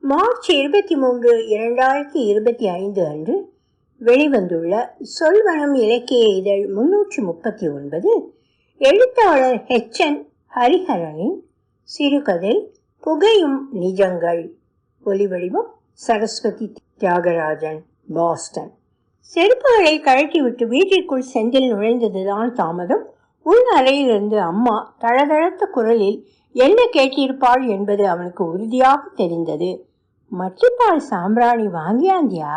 March 23, 2025 அன்று வெளிவந்துள்ள சொல்வனம் இலக்கிய இதழ் 339 எழுத்தாளர் H.N. ஹரிஹரனின் சிறுகதை புகையும் நிஜங்கள். ஒலிவடிவம் சரஸ்வதி தியாகராஜன், பாஸ்டன். செருப்புகளை கழட்டிவிட்டு வீட்டிற்குள் செந்தில் நுழைந்ததுதான் தாமதம். உள் அறையிலிருந்து அம்மா தளதளத்த குரலில் என்ன கேட்டிருப்பாள் என்பது அவனுக்கு உறுதியாக தெரிந்தது. மச்சிப்பால் சாம்பிராணி வாங்கியாந்தியா?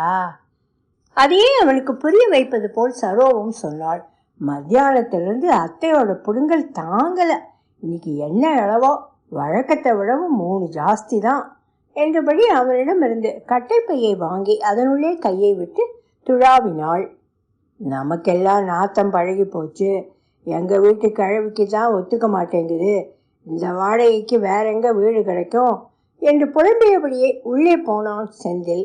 அதையே அவனுக்கு புரிய வைப்பது போல் சரோவும் சொன்னாள். மத்தியானத்திலிருந்து அத்தையோட புடுங்கல் தாங்கல. இன்னைக்கு என்ன அளவோ வழக்கத்தை விடவும் 3 ஜாஸ்தி தான் என்றபடி அவனிடமிருந்து கட்டைப்பையை வாங்கி அதனுள்ளே கையை விட்டு துழாவினாள். நமக்கெல்லாம் நாத்தம் பழகி போச்சு. எங்கள் வீட்டு கிழவிக்கு தான் ஒத்துக்க மாட்டேங்குது. இந்த வாடகைக்கு வேற எங்க வீடு கிடைக்கும் என்று புலம்பியபடியே உள்ளே போனான் செந்தில்.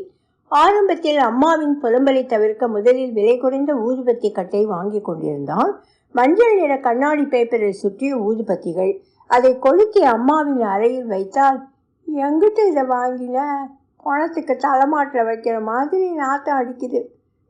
ஆரம்பத்தில் அம்மாவின் புலம்பலை தவிர்க்க முதலில் விலை குறைந்த ஊதுபத்தி கட்டை வாங்கி கொண்டிருந்தான். மஞ்சள் நிற கண்ணாடி பேப்பரில் சுற்றிய ஊதுபத்திகள். அதை கொளுத்தி அம்மாவின் அறையில் வைத்தால், எங்கிட்ட இதை வாங்கின, பணத்துக்கு தலைமாட்டில் வைக்கிற மாதிரி நாத்தம் அடிக்குது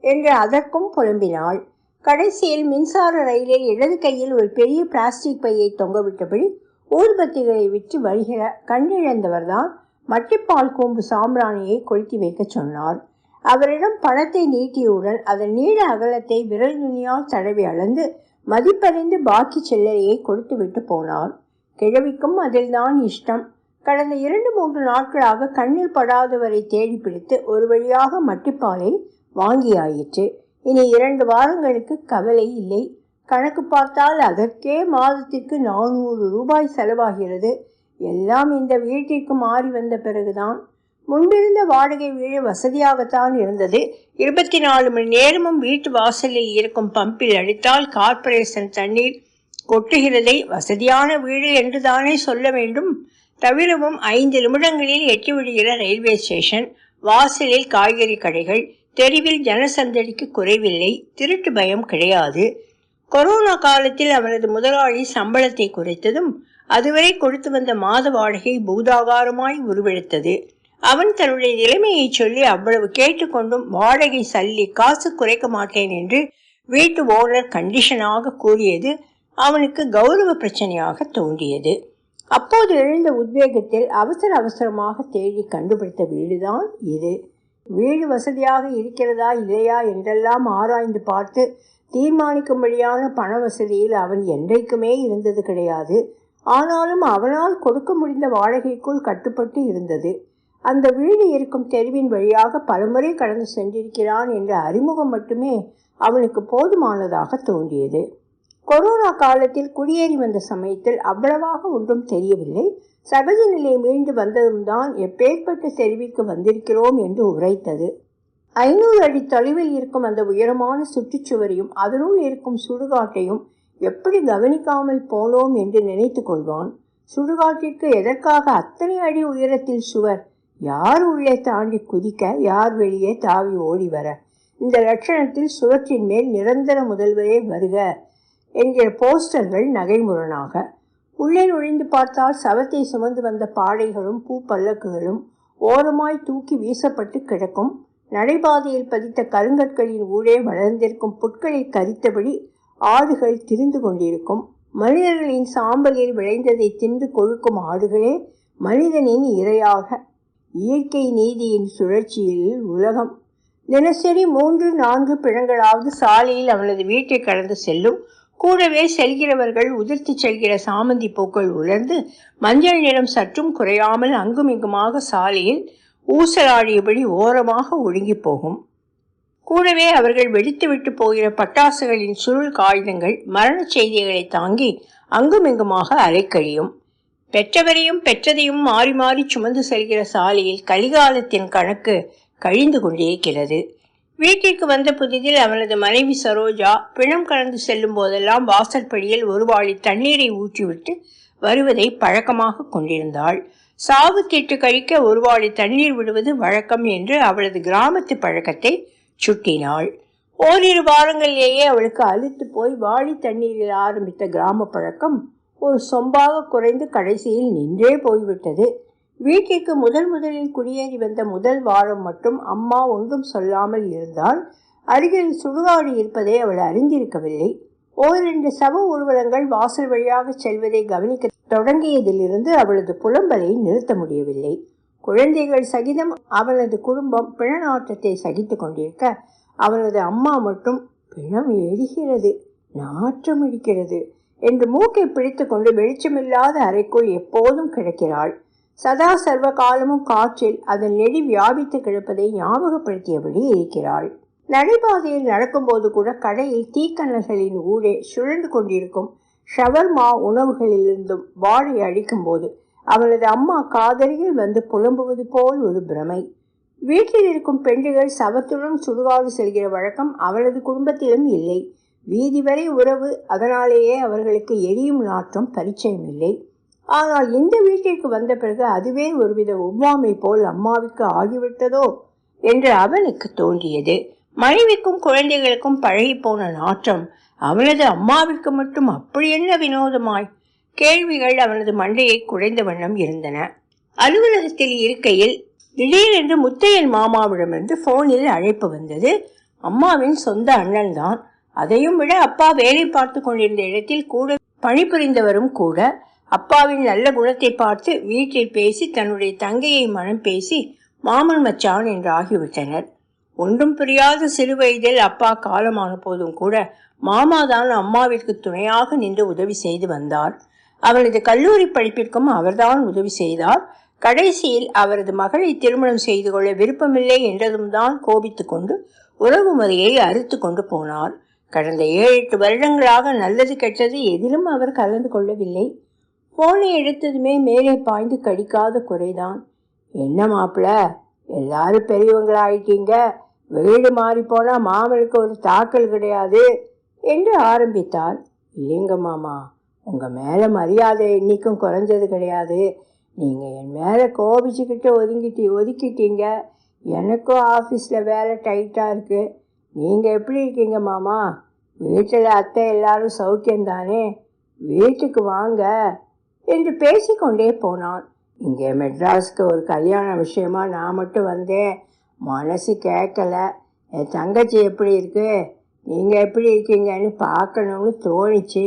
என்று அதற்கும் புலம்பினாள். கடைசியில் மின்சார ரயிலில் இடது கையில் ஒரு பெரிய பிளாஸ்டிக் பையை தொங்கவிட்டபடி ஊதுபத்திகளை விற்று வருகிற கண்ணிழந்தவர்தான் மட்டிப்பால் கூம்பு சாம்பிராணியை கொளுத்தி வைக்க சொன்னார். அவரிடம் பணத்தை நீட்டியவுடன் அதன் நீள அகலத்தை விரல் நுனியால் தடவி அளந்து மதிப்பறிந்து பாக்கி சில்லறையை கொடுத்து விட்டு போனார். கிழவிக்கும் அதில்தான் இஷ்டம். கடந்த 2-3 நாட்களாக கண்ணில் படாதவரை தேடி பிடித்து ஒரு வழியாக மட்டிப்பாலை வாங்கியாயிற்று. இனி 2 வாரங்களுக்கு கவலை இல்லை. கணக்கு பார்த்தால் அதற்கே மாதத்திற்கு 400 ரூபாய் செலவாகிறது. எல்லாம் இந்த வீட்டிற்கு மாறி வந்த பிறகுதான். முன்பிருந்த வாடகை வீடு வசதியாகத்தான் இருந்தது. 24 மணி நேரமும் வீட்டு வாசலில் இருக்கும் பம்பில் அடித்தால் கார்ப்பரேஷன் தண்ணீர் கொட்டுகிறதை வசதியான வீடு என்று தானே சொல்ல வேண்டும். தவிரவும் 5 நிமிடங்களில் எட்டிவிடுகிற ரயில்வே ஸ்டேஷன், வாசலில் காய்கறி கடைகள், தெருவில் ஜனசந்தடிக்கு குறைவில்லை. திருட்டு பயம் கிடையாது. கொரோனா காலத்தில் அவனது முதலாளி சம்பளத்தை குறைத்ததும் அதுவரை கொடுத்து வந்த மாத வாடகை பூதாகாரமாய் உருவெடுத்தது. அவன் தன்னுடைய நிலைமையை சொல்லி அவ்வளவு கேட்டுக்கொண்டும் வாடகை சல்லி காசு குறைக்க மாட்டேன் என்று வீட்டு ஓனர் கண்டிஷனாக கூறியது அவனுக்கு கௌரவ பிரச்சனையாக தோன்றியது. அப்போது எழுந்த உத்வேகத்தில் அவசரமாக தேடி கண்டுபிடித்த வீடுதான் இது. வீடு வசதியாக இருக்கிறதா இல்லையா என்றெல்லாம் ஆராய்ந்து பார்த்து தீர்மானிக்கும்படியான பண வசதியில் அவன் என்றைக்குமே இருந்தது கிடையாது. ஆனாலும் அவனால் கொடுக்க முடிந்த வாடகைக்குள் கட்டுப்பட்டு இருந்தது. அந்த வீடு இருக்கும் தெருவின் வழியாக பலமுறை கடந்து சென்றிருக்கிறான் என்ற அறிமுகம் மட்டுமே அவனுக்கு போதுமானதாக தோன்றியது. கொரோனா காலத்தில் குடியேறி வந்த சமயத்தில் அவ்வளவாக ஒன்றும் தெரியவில்லை. சகஜ நிலை மீண்டு வந்ததும் தான் எப்பேற்பட்ட தெருவிற்கு வந்திருக்கிறோம் என்று உரைத்தது. 500 அடி தொலைவில் இருக்கும் அந்த உயரமான சுற்றுச்சுவரையும் அதனுள் இருக்கும் சுடுகாட்டையும் எப்படி கவனிக்காமல் போனோம் என்று நினைத்து கொள்வான். சுடுகாட்டிற்கு எதற்காக அத்தனை அடி உயரத்தில் சுவர்? யார் உள்ளே தாண்டி குதிக்க, யார் வெளியே தாவி ஓடி வர? இந்த லட்சணத்தில் சுவற்றின் மேல் நிரந்தர முதல்வரே வருக என்கிற போஸ்டர்கள் நகைமுரணாக. உள்ளே நுழைந்து பார்த்தால் சவத்தை சுமந்து வந்த பாடைகளும் பூ பல்லக்குகளும் ஓரமாய் தூக்கி வீசப்பட்டு கிடக்கும். நடைபாதையில் பதித்த கருங்கற்களின் ஊடே வளர்ந்திருக்கும் புட்களை கரித்தபடி ஆடுகள் திரிந்து கொண்டிருக்கும். மனிதர்களின் சாம்பலில் விளைந்ததை தின்று கொழுக்கும் ஆடுகளே மனிதனின் இரையாக. இயற்கை நீதியின் சுழற்சியில் உலகம். தினசரி 3-4 பிணங்களாவது சாலையில் அவனது வீட்டை கடந்து செல்லும். கூடவே செல்கிறவர்கள் உதிர்த்து செல்கிற சாமந்தி பூக்கள் உலர்ந்து மஞ்சள் நிறம் சற்றும் குறையாமல் அங்குமிங்குமாக சாலையில் ஊசலாடியபடி ஓரமாக ஒடுங்கி போகும். கூடவே அவர்கள் வெடித்து விட்டு போகிற பட்டாசுகளின் சுருள் காகிதங்கள் மரண செய்திகளை தாங்கி அங்குமிங்குமாக அலைக்கழியும். பெற்றவரையும் பெற்றதையும் மாறி மாறி சுமந்து செல்கிற சாலையில் கலிகாலத்தின் கணக்கு கழிந்து கொண்டிருக்கிறது. வீட்டிற்கு வந்த புதிதில் அவனது மனைவி சரோஜா பிணம் கலந்து செல்லும் போதெல்லாம் வாசற்படியில் ஒரு வாளி தண்ணீரை ஊற்றிவிட்டு வருவதை பழக்கமாக கொண்டிருந்தாள். சாவு தீட்டு கழிக்க ஒரு வாளி தண்ணீர் விடுவது வழக்கம் என்று அவளது கிராமத்து பழக்கத்தை சுட்டினாள். ஓரிரு வாரங்களிலேயே அவளுக்கு அலுத்து போய் வாளி தண்ணீரில் ஆரம்பித்த கிராம பழக்கம் ஒரு சொம்பாக குறைந்து கடைசியில் நின்றே போய்விட்டது. வீட்டிற்கு முதலில் குடியேறி வந்த முதல் வாரம் மட்டும் அம்மா ஒன்றும் சொல்லாமல் இருந்தால் அருகில் சுடுகாடு இருப்பதை அவள் அறிந்திருக்கவில்லை. ஓரிரண்டு சவ ஊர்வலங்கள் வாசல் வழியாக செல்வதை கவனிக்க தொடங்கியதிலிருந்து அவளது புலம்பலை நிறுத்த முடியவில்லை. குழந்தைகள் சகிதம் அவனது குடும்பம் பிணநாட்டத்தை சகித்து கொண்டிருக்க அவனது அம்மா மட்டும் பிணம் எரிகிறது, நாற்றம் அடிக்கிறது என்று மூக்கை பிடித்து கொண்டு வெளிச்சமில்லாத அறைக்குள் எப்போதும் கிடக்கிறாள். சதா சர்வ காலமும் காற்றில் அதன் நெடி வியாபித்து கிடப்பதை ஞாபகப்படுத்தியபடி இருக்கிறாள். நடைபாதையில் நடக்கும்போது கூட கடையில் தீக்கண்ணல்களின் ஊரே சுழன்று கொண்டிருக்கும் ஷவர்மா உணவுகளிலிருந்தும் வாழை அடிக்கும் போது அவளது அம்மா காதலியில் வந்து புலம்புவது போல் ஒரு பிரமை. வீட்டில் இருக்கும் பெண்டுகள் சவத்துடன் சுடுகாடு செல்கிற வழக்கம் அவளது குடும்பத்திலும் இல்லை. வீதி வரை உறவு, அதனாலேயே அவர்களுக்கு எரியும் நாற்றம் பரிச்சயம் இல்லை. ஆனால் இந்த வீட்டிற்கு வந்த பிறகு அதுவே ஒருவித ஒவ்வாமை போல் அம்மாவுக்கு ஆகிவிட்டதோ என்று அவனுக்கு தோன்றியது. மனைவிக்கும் குழந்தைகளுக்கும் பழகி போன நாற்றம் அவனது அம்மாவிற்கு மட்டும் அப்படி என்ன வினோதமாய்? கேள்விகள் அவனது மண்டையை குடைந்த வண்ணம் இருந்தன. அலுவலகத்தில் இருக்கையில் திடீரென்று முத்தையன் மாமாவிடமிருந்து போனில் அழைப்பு வந்தது. அம்மாவின் சொந்த அண்ணன் தான். அதையும் விட அப்பா வேலை பார்த்து கொண்டிருந்த இடத்தில் கூட பணிபுரிந்தவரும் கூட. அப்பாவின் நல்ல குணத்தை பார்த்து வீட்டில் பேசி தன்னுடைய தங்கையை மனம் பேசி மாமன் மச்சான் என்று ஆகிவிட்டனர். ஒன்றும் புரியாத சிறு வயதில் அப்பா காலமான போதும் கூட மாமாதான் அம்மாவிற்கு துணையாக நின்று உதவி செய்து வந்தார். அவரது கல்லூரி படிப்பிற்கும் அவர்தான் உதவி செய்தார். கடைசியில் அவரது மகளை திருமணம் செய்து கொள்ள விருப்பமில்லை என்றதும் தான் கோபித்து கொண்டு உறவு முறையை அறுத்து கொண்டு போனார். கடந்த 7-8 வருடங்களாக நல்லது கெட்டது எதிலும் அவர் கலந்து கொள்ளவில்லை. போனை எடுத்ததுமே மேலே பாய்ந்து கடிக்காத குறைதான். என்ன மாப்பிள்ள, எல்லாரும் பெரியவங்களாயிட்டீங்க, வீடு மாறி போனா மாமனுக்கு ஒரு தாக்கல் கிடையாது என்று ஆரம்பித்தார். இல்லைங்க மாமா, உங்க மேல மரியாதை என்னைக்கும் குறைஞ்சது கிடையாது. நீங்க என் மேல கோபிச்சுக்கிட்டு ஒதுக்கிட்டீங்க. எனக்கும் ஆஃபீஸ்ல வேலை டைட்டா இருக்கு. நீங்க எப்படி இருக்கீங்க மாமா? வீட்டில் அத்தை எல்லாரும் சௌக்கியம்தானே? வீட்டுக்கு வாங்க என்று பேசிக்கொண்டே போனான். இங்கே மெட்ராஸுக்கு ஒரு கல்யாண விஷயமா நான் மட்டும் வந்தேன். மனசு கேட்கல. என் தங்கச்சி எப்படி இருக்கு, நீங்கள் எப்படி இருக்கீங்கன்னு பார்க்கணும்னு தோணிச்சு.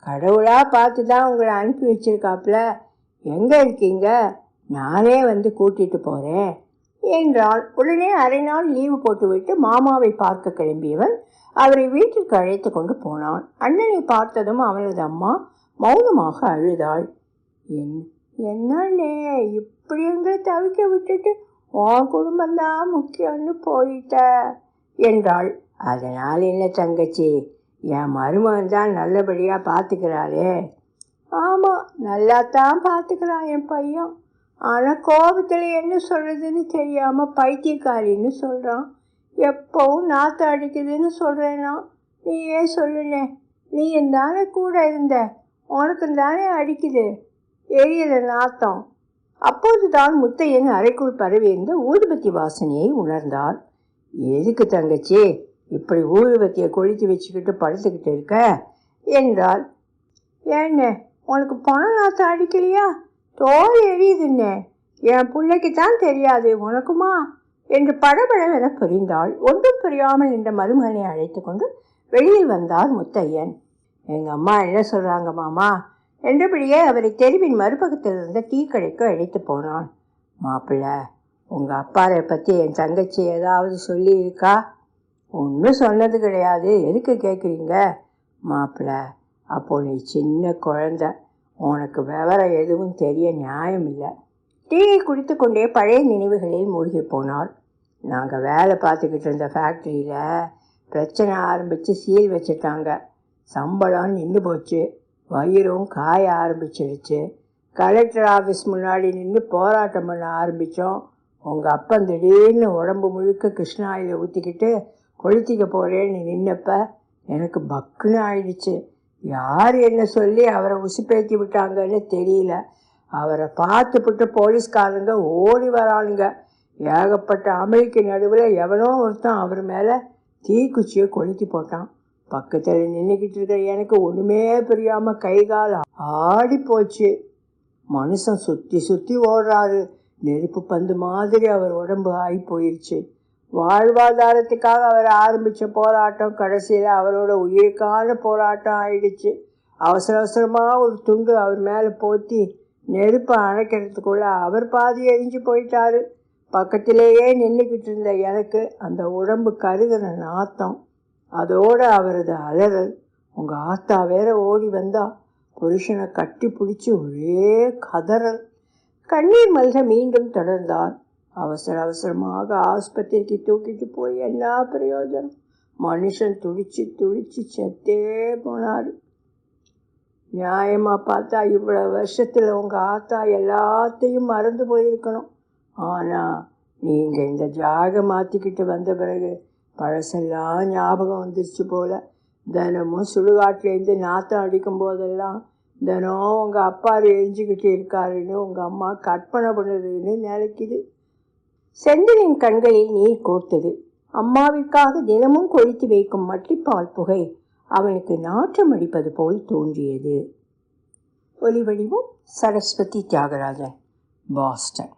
கடவுளாக பார்த்து தான் உங்களை அனுப்பி வச்சிருக்காப்புல. எங்கே இருக்கீங்க? நானே வந்து கூட்டிகிட்டு போகிறேன் என்றால் உடனே அரை நாள் லீவு போட்டுவிட்டு மாமாவை பார்க்க கிளம்பியவன் அவரை வீட்டிற்கு அழைத்து கொண்டு போனான். அண்ணனை பார்த்ததும் அவனது அம்மா மௌனமாக அழுதாள். என்னண்ணே இப்படி எங்களை தவிக்க விட்டுட்டு உன் குடும்பம்தான் முக்கியம்னு போயிட்ட என்றாள். அதனால் என்ன தங்கச்சி, என் மருமகன் தான் நல்லபடியாக பார்த்துக்கிறாளே. ஆமாம், நல்லாத்தான் பார்த்துக்கிறான் என் பையன். ஆனால் கோபத்தில் என்ன சொல்கிறதுன்னு தெரியாமல் பைத்தியக்காரின்னு சொல்கிறான். எப்பவும் நாற்று அடிக்குதுன்னு சொல்கிறேன்னா. நீயே சொல்லுனே, நீ தானே கூட இருந்த, உனக்கு தானே அடிக்குது, எரியல நாத்தம். அப்போதுதான் முத்தையன் அறைக்குள் பரவியிருந்த ஊதுபத்தி வாசனையை உணர்ந்தார். எதுக்கு தங்கச்சி இப்படி ஊதுபத்தியை கொளுத்தி வச்சுக்கிட்டு படுத்துக்கிட்டு இருக்க என்றார். ஏண்ணே, உனக்கு பண நாத்தம் அடிக்கலையா? தோல் எரியுதுன்னே. என் பிள்ளைக்கு தான் தெரியாது, உனக்குமா என்று படபடவென புரிந்தாள். ஒன்றும் புரியாமல் நின்ற மருமகனை அழைத்து கொண்டு வெளியில் வந்தார் முத்தையன். எங்கள் அம்மா என்ன சொல்கிறாங்க மாமா என்றபடியே அவரை தெருவின் மறுபக்கத்தில் இருந்த டீ கடைக்கு அழைத்து போனான். மாப்பிள்ள, உங்கள் அப்பாரை பற்றி என் தங்கச்சி ஏதாவது சொல்லி இருக்கா? ஒன்றும் சொன்னது கிடையாது. எதுக்கு கேட்குறீங்க? மாப்பிள்ள, அப்போ நீ சின்ன குழந்தை, உனக்கு விவரம் எதுவும் தெரிய நியாயம் இல்லை. டீயை குடித்து கொண்டே பழைய நினைவுகளில் மூழ்கி போனார். நாங்கள் வேலை பார்த்துக்கிட்டு இருந்த ஃபேக்ட்ரியில் பிரச்சனை ஆரம்பித்து சீல் வச்சுட்டாங்க. சம்பளம் நின்று போச்சு, வயிறும் காய ஆரம்பிச்சிடுச்சு. கலெக்டர் ஆஃபீஸ் முன்னாடி நின்று போராட்டம் பண்ண ஆரம்பித்தோம். உங்கள் அப்பன் திடீர்னு உடம்பு முழுக்க கிருஷ்ணாயில ஊற்றிக்கிட்டு கொளுத்திக்க போகிறேன்னு நின்னப்ப எனக்கு பக்குன்னு ஆயிடுச்சு. யார் என்ன சொல்லி அவரை உசுப்பேற்றி விட்டாங்கன்னு தெரியல. அவரை பார்த்துப்பட்டு போலீஸ்காரங்க ஓடி வரானுங்க. ஏகப்பட்ட அமெரிக்க நடுவில் எவனோ ஒருத்தன் அவர் மேலே தீக்குச்சியை கொளுத்தி போட்டான். பக்கத்தில் நின்றுக்கிட்டு இருக்கிற எனக்கு ஒன்றுமே புரியாமல் கை கால் ஆடி போச்சு. மனுஷன் சுற்றி சுற்றி ஓடுறாரு. நெருப்பு பந்து மாதிரி அவர் உடம்பு ஆகி போயிடுச்சு. வாழ்வாதாரத்துக்காக அவர் ஆரம்பித்த போராட்டம் கடைசியில் அவரோட உயிருக்கான போராட்டம் ஆயிடுச்சு. அவசர அவசரமாக ஒரு துண்டு அவர் மேலே போத்தி நெருப்பை அணைக்கிறதுக்குள்ள அவர் பாதி எரிஞ்சு போயிட்டாரு. பக்கத்திலேயே நின்றுக்கிட்டு இருந்த எனக்கு அந்த உடம்பு கருகிற நாத்தம், அதோட அவரது அலறல். உங்கள் ஆத்தா வேற ஓடி வந்தா. புருஷனை கட்டி பிடிச்சி ஒரே கதறல். கண்ணீர் மல்க மீண்டும் தொடர்ந்தார். அவசர அவசரமாக ஆஸ்பத்திரிக்கு தூக்கிட்டு போய் என்ன பிரயோஜனம்? மனுஷன் துடிச்சு துடிச்சு செத்தே போனார். நியாயமாக பார்த்தா இவ்வளோ வருஷத்தில் உங்கள் ஆத்தா எல்லாத்தையும் மறந்து போயிருக்கணும். ஆனால் நீங்கள் இந்த ஜாகை மாற்றிக்கிட்டு வந்த பிறகு பழசெல்லாம் ஞாபகம் வந்துருச்சு போல். தினமும் சுடுகாட்டிலேருந்து நாத்தம் அடிக்கும் போதெல்லாம் தினம் உங்கள் அப்பா எரிஞ்சுக்கிட்டு இருக்காருன்னு உங்கள் அம்மா கற்பனை பண்ணுறதுன்னு நினைக்குது. செந்திலின் கண்களில் நீர் கோர்த்தது. அம்மாவிற்காக தினமும் கொளுத்தி வைக்கும் மட்டிப்பால் புகை அவனுக்கு நாற்றம் அடிப்பது போல் தோன்றியது. ஒலிவடிவும் சரஸ்வதி தியாகராஜன், பாஸ்டன்.